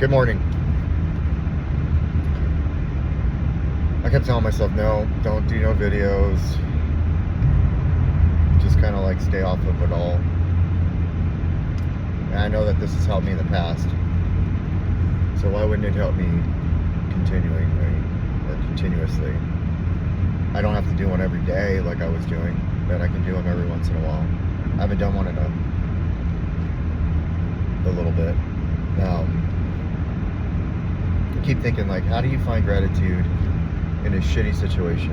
Good morning. I kept telling myself, no, don't do no videos. Just kind of like stay off of it all. And I know that this has helped me in the past. So why wouldn't it help me continuously? I don't have to do one every day like I was doing, but I can do them every once in a while. I haven't done one in a little bit. I keep thinking, like, how do you find gratitude in a shitty situation?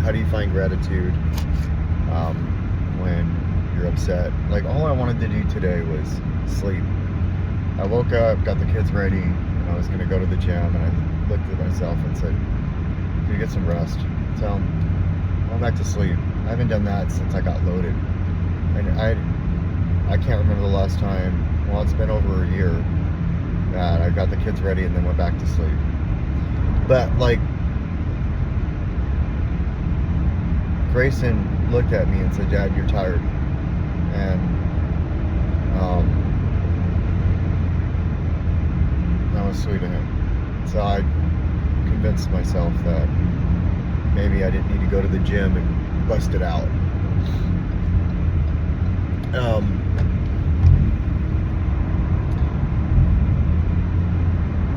How do you find gratitude when you're upset? Like, all I wanted to do today was sleep. I woke up, got the kids ready, and I was going to go to the gym, and I looked at myself and said, "Can you get some rest?" So I went back to sleep. I haven't done that since I got loaded. And I can't remember the last time, well, it's been over a year that I got the kids ready and then went back to sleep. But, like, Grayson looked at me and said, "Dad, you're tired." And that was sweet of him. So I convinced myself that maybe I didn't need to go to the gym and bust it out.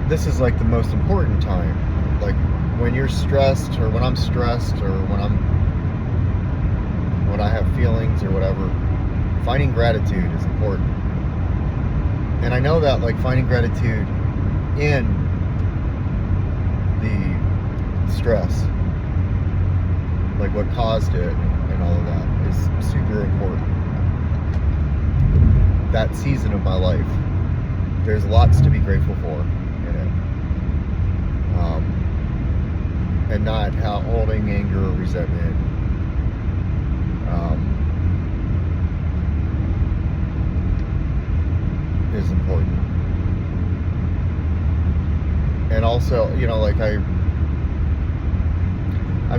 This is like the most important time. Like when you're stressed, or when I'm stressed, or when I have feelings or whatever, finding gratitude is important. And I know that, like, finding gratitude in the stress, like what caused it and all of that, is super important. That season of my life, there's lots to be grateful for in it. And not holding anger or resentment. Is important. And also, you know, like I've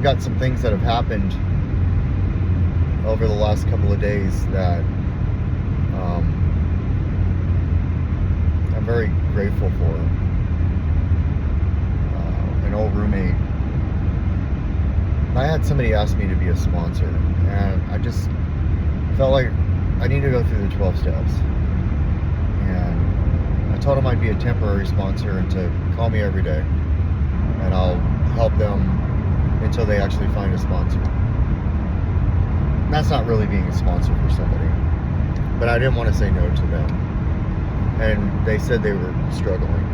got some things that have happened over the last couple of days that I'm very grateful for. An old roommate, I had somebody ask me to be a sponsor, and I just felt like I need to go through the 12 steps. And I told them I'd be a temporary sponsor and to call me every day, and I'll help them until they actually find a sponsor. And that's not really being a sponsor for somebody, but I didn't want to say no to them. And they said they were struggling.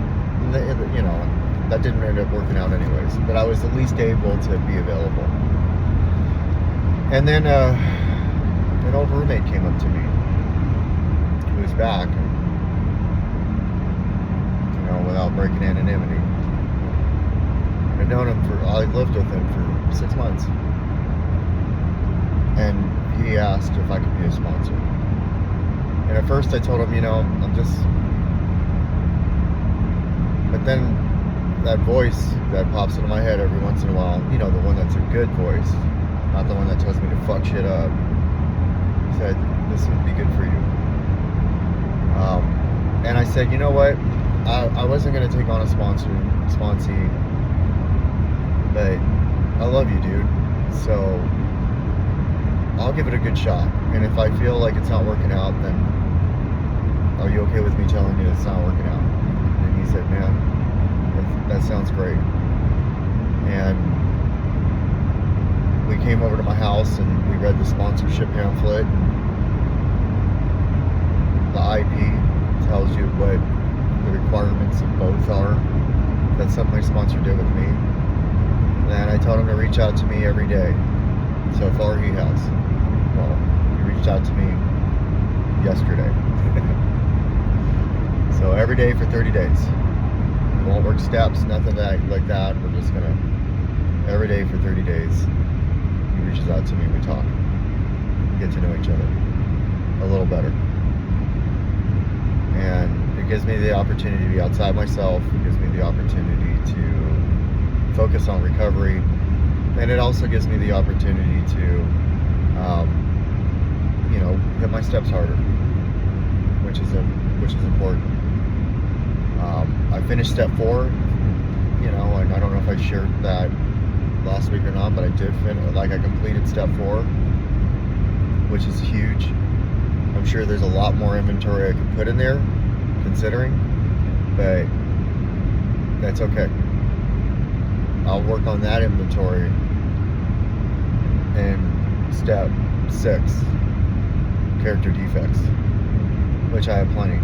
And you know, that didn't end up working out anyways, but I was at least able to be available. And then an old roommate came up to me, who was back, you know, without breaking anonymity. I'd known him I lived with him for 6 months. And he asked if I could be a sponsor. And at first I told him, you know, but then that voice that pops into my head every once in a while, you know, the one that's a good voice, not the one that tells me to fuck shit up, said, "This would be good for you." And I said, you know what, I wasn't going to take on a sponsee, but I love you, dude, so I'll give it a good shot. And if I feel like it's not working out, then are you okay with me telling you it's not working out? And he said, "Man, that sounds great." And we came over to my house and we read the sponsorship pamphlet. The IP tells you what the requirements of both are. That's something my sponsor did with me. And I told him to reach out to me every day. So far he has. Well, he reached out to me yesterday. So every day for 30 days. We won't work steps, nothing like that. We're just gonna, every day for 30 days, he reaches out to me, we talk, get to know each other a little better. And it gives me the opportunity to be outside myself. It gives me the opportunity to focus on recovery. And it also gives me the opportunity to, you know, hit my steps harder, which is important. I finished step 4, you know, and I don't know if I shared that last week or not, but I did I completed step 4, which is huge. I'm sure there's a lot more inventory I could put in there, considering, but that's okay. I'll work on that inventory in step 6, character defects, which I have plenty.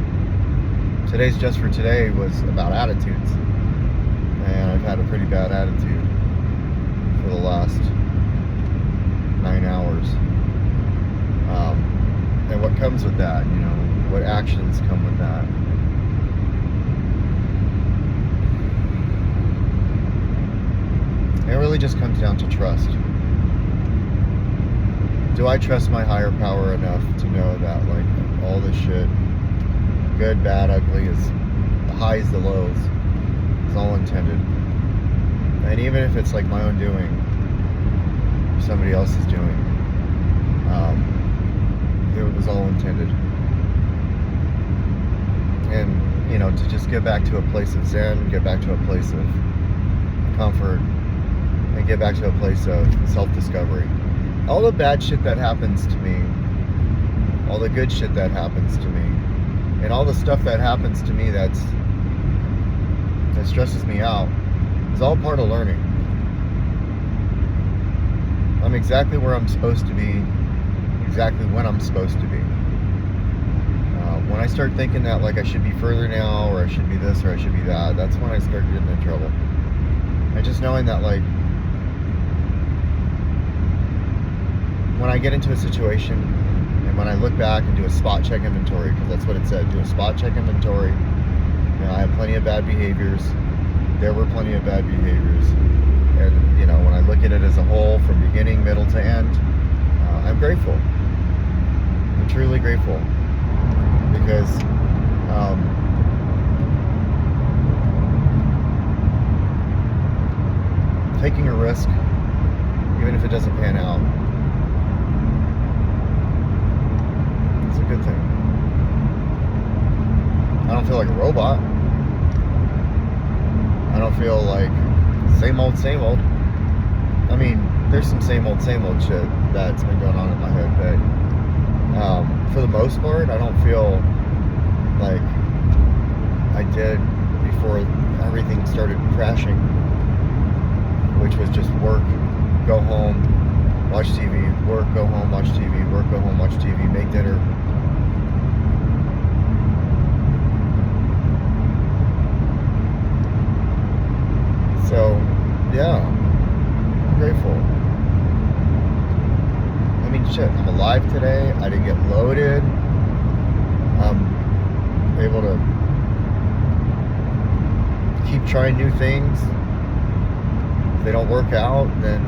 Today's Just for Today was about attitudes, and I've had a pretty bad attitude for the last 9 hours. And what comes with that, you know, what actions come with that. It really just comes down to trust. Do I trust my higher power enough to know that, like, all this shit, good, bad, ugly, is the highs, the lows, is all intended. And even if it's like my own doing, somebody else's doing, it was all intended. And, you know, to just get back to a place of zen, get back to a place of comfort, and get back to a place of self-discovery. All the bad shit that happens to me, all the good shit that happens to me, and all the stuff that happens to me that stresses me out, is all part of learning. I'm exactly where I'm supposed to be, exactly when I'm supposed to be. When I start thinking that, like, I should be further now, or I should be this, or I should be that, that's when I start getting in trouble. And just knowing that, like, when I get into a situation, and when I look back and do a spot check inventory, because that's what it said, do a spot check inventory. You know, I have plenty of bad behaviors. There were plenty of bad behaviors. And, you know, when I look at it as a whole, from beginning, middle to end, I'm grateful. I'm truly grateful. Because taking a risk, even if it doesn't pan out, it's a good thing. I don't feel like a robot. I don't feel like same old, same old. I mean, there's some same old shit that's been going on in my head, but for the most part, I don't feel like I did before everything started crashing, which was just work, go home, watch TV, work, go home, watch TV, work, go home, watch TV, make dinner. So, yeah, I'm grateful. I mean, shit, I'm alive today. I didn't get loaded. I'm able to keep trying new things. If they don't work out, then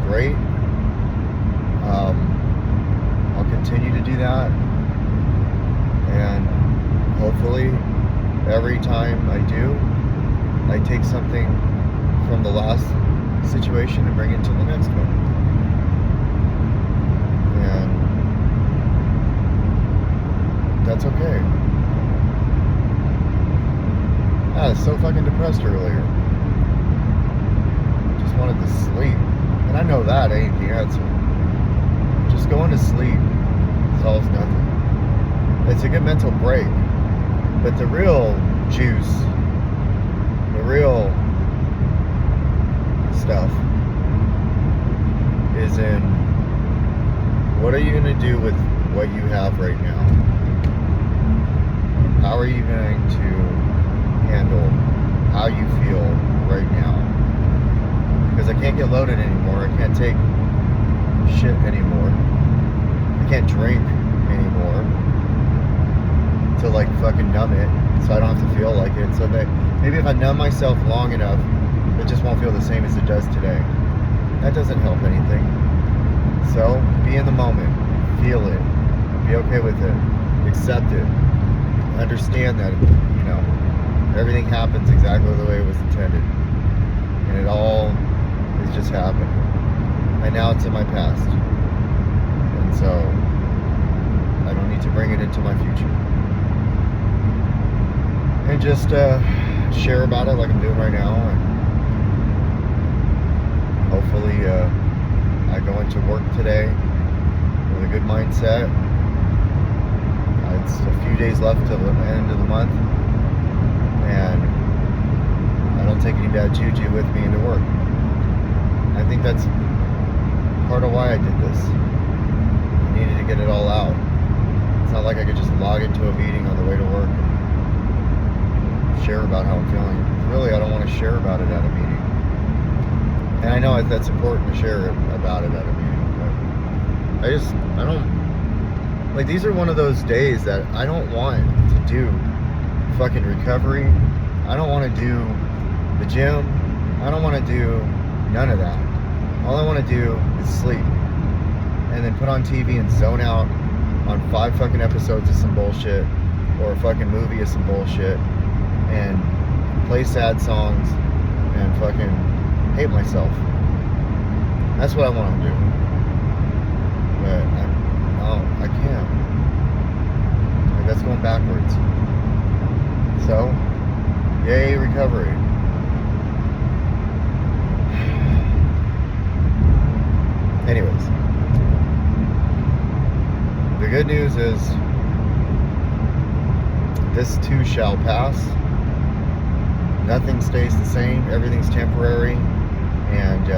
great. I'll continue to do that. And hopefully, every time I do, I take something from the last situation and bring it to the next one. And that's okay. I was so fucking depressed earlier. Just wanted to sleep. And I know that ain't the answer. Just going to sleep solves nothing. It's a good mental break. But the real juice, the real stuff, is in what are you going to do with what you have right now? How are you going to handle how you feel right now? Because I can't get loaded anymore. I can't take shit anymore. I can't drink anymore to, like, fucking numb it, so I don't have to feel like it. So that maybe if I numb myself long enough, it just won't feel the same as it does today. That doesn't help anything. So be in the moment, feel it, be okay with it, accept it, understand that, you know, everything happens exactly the way it was intended, and it all is just happening. And now it's in my past, and so I don't need to bring it into my future. And and just share about it like I'm doing right now, and hopefully I go into work today with a good mindset. It's a few days left till the end of the month, and I don't take any bad juju with me into work. I think that's part of why I did this. I needed to get it all out. It's not like I could just log into a meeting on the way to work and share about how I'm feeling. Really, I don't want to share about it at a meeting. And I know that's important to share about it at a meeting, but I don't, like, these are one of those days that I don't want to do fucking recovery. I don't want to do the gym. I don't want to do none of that. All I want to do is sleep and then put on TV and zone out on 5 fucking episodes of some bullshit or a fucking movie of some bullshit and play sad songs and fucking hate myself. That's what I want to do. But I can't. Like, that's going backwards. So, yay, recovery. Anyways, the good news is this too shall pass. Nothing stays the same. Everything's temporary. And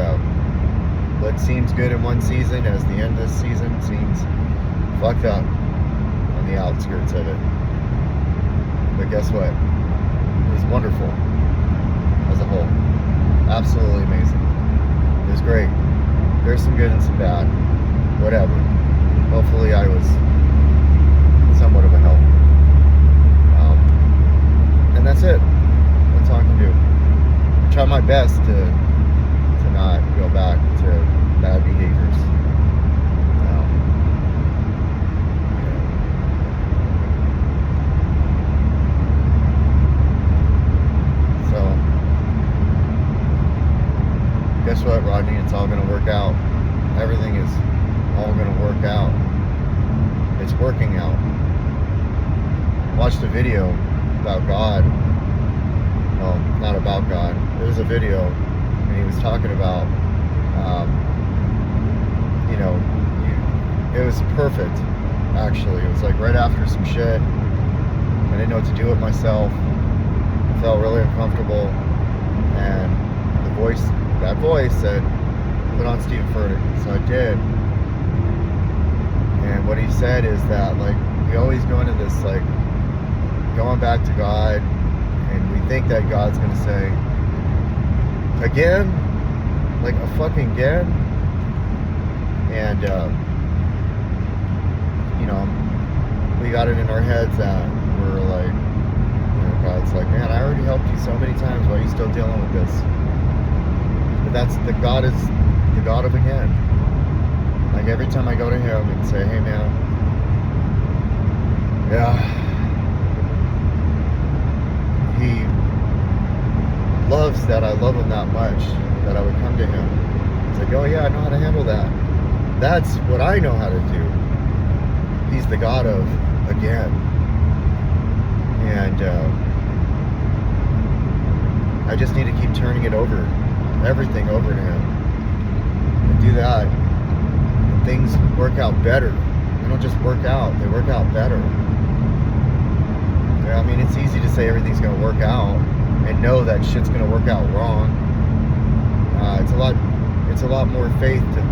what seems good in one season as the end of this season seems fucked up on the outskirts of it. But guess what? It was wonderful as a whole. Absolutely amazing. It was great. There's some good and some bad. Whatever. Hopefully I was somewhat of a help. And that's it. That's all I can do. I try my best to not go back to bad behaviors. So, guess what, Rodney? It's all going to work out. Everything is all going to work out. It's working out. Watched a video about God. Well, not about God. It was a video, and he was talking about, it was perfect, actually. It was like right after some shit. I didn't know what to do with myself. I felt really uncomfortable, and that voice said, put on Steven Furtick. So I did. And what he said is that, like, we always go into this, like, going back to God, and we think that God's gonna say, again? Like, a fucking again? And, we got it in our heads that we're like, God's like, man, I already helped you so many times, why are you still dealing with this? But that's, God is the God of again. Like, every time I go to him and say, hey man, yeah, he loves that I love him that much that I would come to him. It's like, oh yeah, I know how to handle that. That's what I know how to do. He's the God of again. And I just need to keep turning it over, everything over to him. And do that, and things work out better. They don't just work out, they work out better. Yeah, I mean, it's easy to say everything's going to work out and know that shit's going to work out wrong. It's a lot more faith to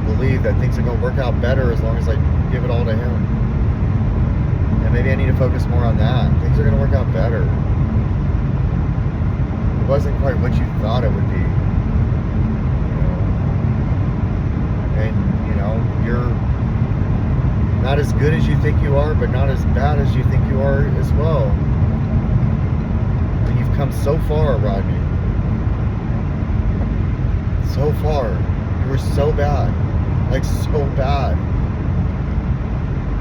believe that things are going to work out better as long as I give it all to him. And maybe I need to focus more on that. Things are going to work out better. It wasn't quite what you thought it would be. And, you're not as good as you think you are, but not as bad as you think you are as well. And you've come so far, Rodney. So far. You were so bad. Like, so bad.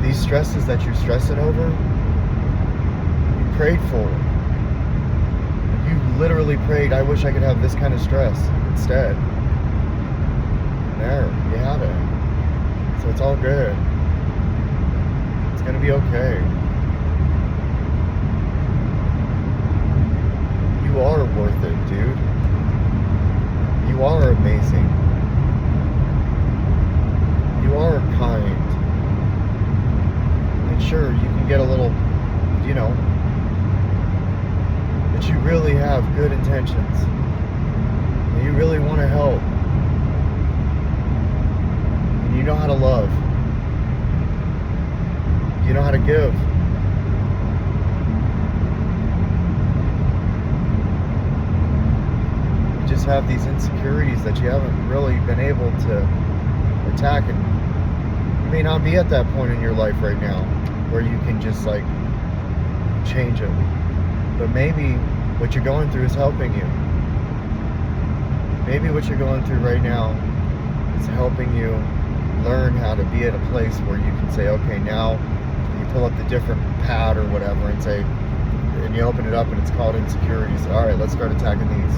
These stresses that you're stressing over, you prayed for. You literally prayed, I wish I could have this kind of stress instead. There, you have it. So it's all good. It's gonna be okay. really have good intentions, and you really want to help, and you know how to love, you know how to give, you just have these insecurities that you haven't really been able to attack, and you may not be at that point in your life right now where you can just like change it, but maybe what you're going through is helping you. Maybe what you're going through right now is helping you learn how to be at a place where you can say, okay, now you pull up the different pad or whatever and say, and you open it up and it's called insecurities. All right, let's start attacking these.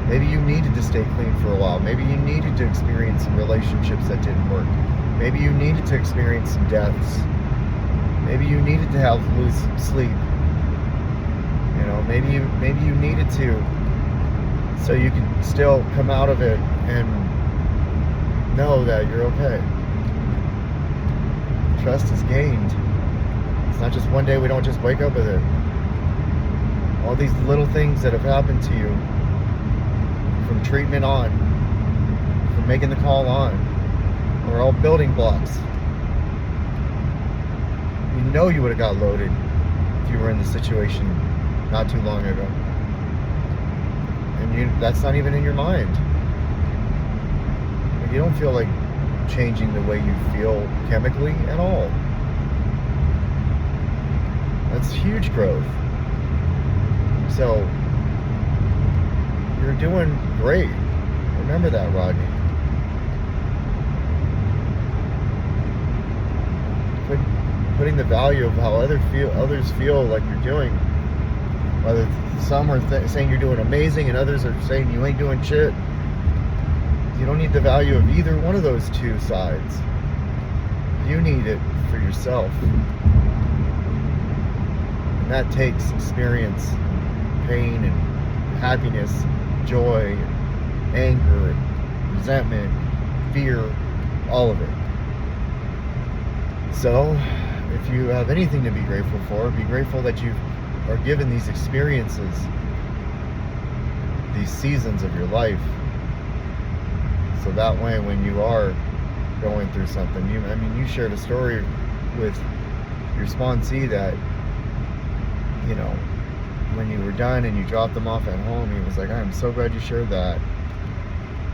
Maybe you needed to stay clean for a while. Maybe you needed to experience some relationships that didn't work. Maybe you needed to experience some deaths. Maybe you needed to lose sleep. You know, maybe you needed to, so you can still come out of it and know that you're okay. Trust is gained. It's not just one day. We don't just wake up with it. All these little things that have happened to you, from treatment on, from making the call on, are all building blocks. You know you would have got loaded if you were in the situation not too long ago. And that's not even in your mind. You don't feel like changing the way you feel chemically at all. That's huge growth. So, you're doing great. Remember that, Rodney. Putting the value of how others feel like you're doing. Whether some are saying you're doing amazing and others are saying you ain't doing shit. You don't need the value of either one of those two sides. You need it for yourself. And that takes experience, pain, and happiness, joy, and anger, and resentment, fear, all of it. So, if you have anything to be grateful for, be grateful that you are given these experiences, these seasons of your life. So that way, when you are going through something, you shared a story with your sponsee that, you know, when you were done and you dropped them off at home, he was like, I'm so glad you shared that.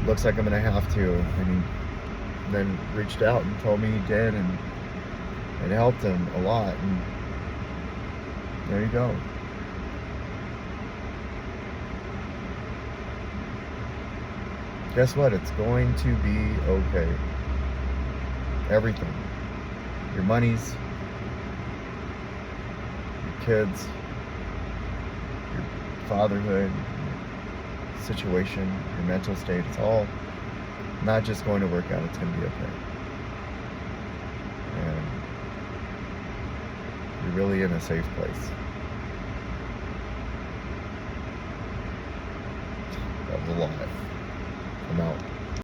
Looks like I'm going to have to. And he then reached out and told me he did, and it helped him a lot. And there you go. Guess what? It's going to be okay. Everything. Your monies, your kids, your fatherhood, your situation, your mental state, it's all not just going to work out, it's going to be okay. And you're really in a safe place. That was a lot. I'm out.